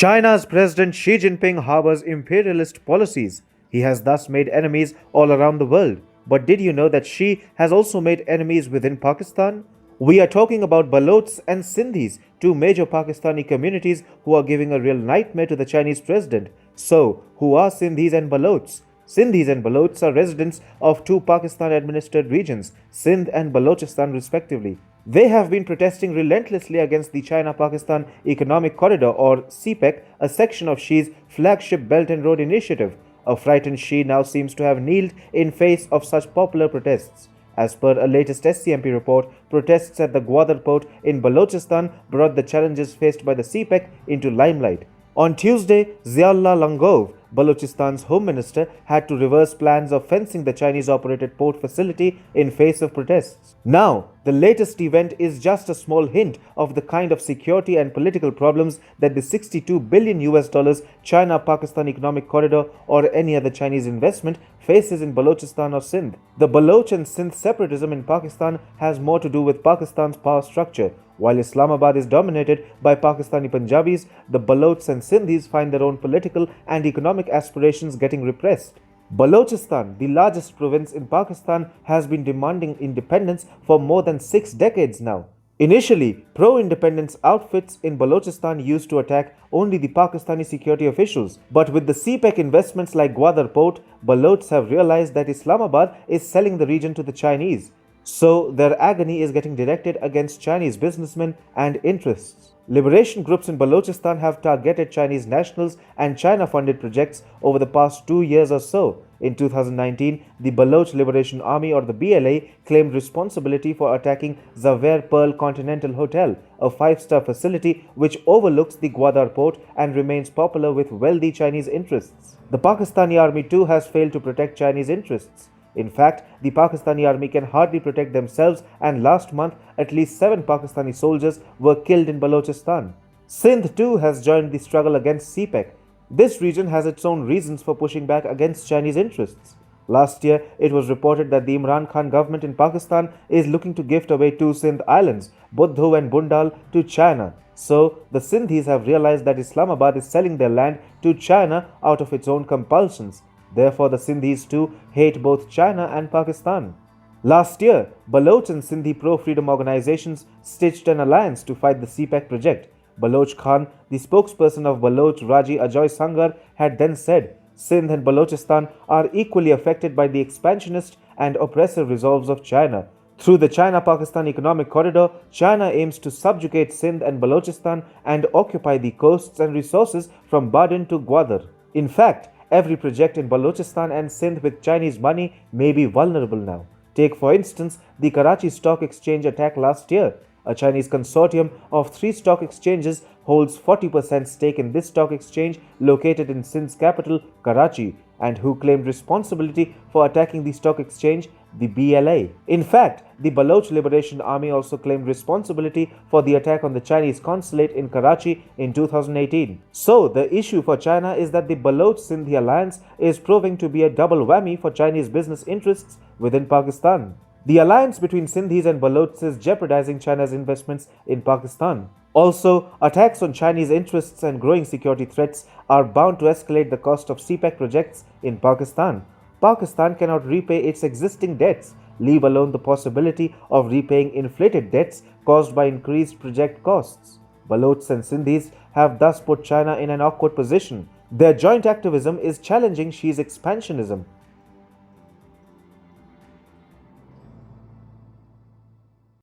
China's President Xi Jinping harbors imperialist policies. He has thus made enemies all around the world. But did you know that Xi has also made enemies within Pakistan? We are talking about Balochs and Sindhis, two major Pakistani communities who are giving a real nightmare to the Chinese president. So, who are Sindhis and Balochs? Sindhis and Balochs are residents of two Pakistan-administered regions, Sindh and Balochistan respectively. They have been protesting relentlessly against the China-Pakistan Economic Corridor or CPEC, a section of Xi's flagship Belt and Road Initiative. A frightened Xi now seems to have kneeled in face of such popular protests. As per a latest SCMP report, protests at the Gwadar port in Balochistan brought the challenges faced by the CPEC into limelight. On Tuesday, Ziaullah Langov, Balochistan's Home Minister, had to reverse plans of fencing the Chinese-operated port facility in face of protests. Now, the latest event is just a small hint of the kind of security and political problems that the $62 billion China-Pakistan Economic Corridor or any other Chinese investment faces in Balochistan or Sindh. The Baloch and Sindh separatism in Pakistan has more to do with Pakistan's power structure. While Islamabad is dominated by Pakistani Punjabis, the Balochs and Sindhis find their own political and economic aspirations getting repressed. Balochistan, the largest province in Pakistan, has been demanding independence for more than 6 decades now. Initially, pro-independence outfits in Balochistan used to attack only the Pakistani security officials. But with the CPEC investments like Gwadar port, Balochs have realized that Islamabad is selling the region to the Chinese. So their agony is getting directed against Chinese businessmen and interests. Liberation groups in Balochistan have targeted Chinese nationals and China-funded projects over the past 2 years or so. In 2019, the Baloch Liberation Army or the BLA claimed responsibility for attacking Zaver Pearl Continental Hotel, a 5-star facility which overlooks the Gwadar port and remains popular with wealthy Chinese interests. The Pakistani army too has failed to protect Chinese interests. In fact, the Pakistani army can hardly protect themselves, and last month at least 7 Pakistani soldiers were killed in Balochistan. Sindh too has joined the struggle against CPEC. This region has its own reasons for pushing back against Chinese interests. Last year, it was reported that the Imran Khan government in Pakistan is looking to gift away 2 Sindh islands, Buddhu and Bundal, to China. So, the Sindhis have realized that Islamabad is selling their land to China out of its own compulsions. Therefore, the Sindhis too hate both China and Pakistan. Last year, Baloch and Sindhi pro-freedom organizations stitched an alliance to fight the CPEC project. Baloch Khan, the spokesperson of Baloch Raji Ajoy Sangar, had then said, Sindh and Balochistan are equally affected by the expansionist and oppressive resolves of China. Through the China-Pakistan Economic Corridor, China aims to subjugate Sindh and Balochistan and occupy the coasts and resources from Badin to Gwadar. In fact, every project in Balochistan and Sindh with Chinese money may be vulnerable now. Take for instance the Karachi Stock Exchange attack last year. A Chinese consortium of 3 stock exchanges holds 40% stake in this stock exchange located in Sindh's capital, Karachi, and who claimed responsibility for attacking the stock exchange, the BLA. In fact, the Baloch Liberation Army also claimed responsibility for the attack on the Chinese consulate in Karachi in 2018. So, the issue for China is that the Baloch-Sindhi alliance is proving to be a double whammy for Chinese business interests within Pakistan. The alliance between Sindhis and Balochs is jeopardizing China's investments in Pakistan. Also, attacks on Chinese interests and growing security threats are bound to escalate the cost of CPEC projects in Pakistan. Pakistan cannot repay its existing debts, leave alone the possibility of repaying inflated debts caused by increased project costs. Balochs and Sindhis have thus put China in an awkward position. Their joint activism is challenging Xi's expansionism.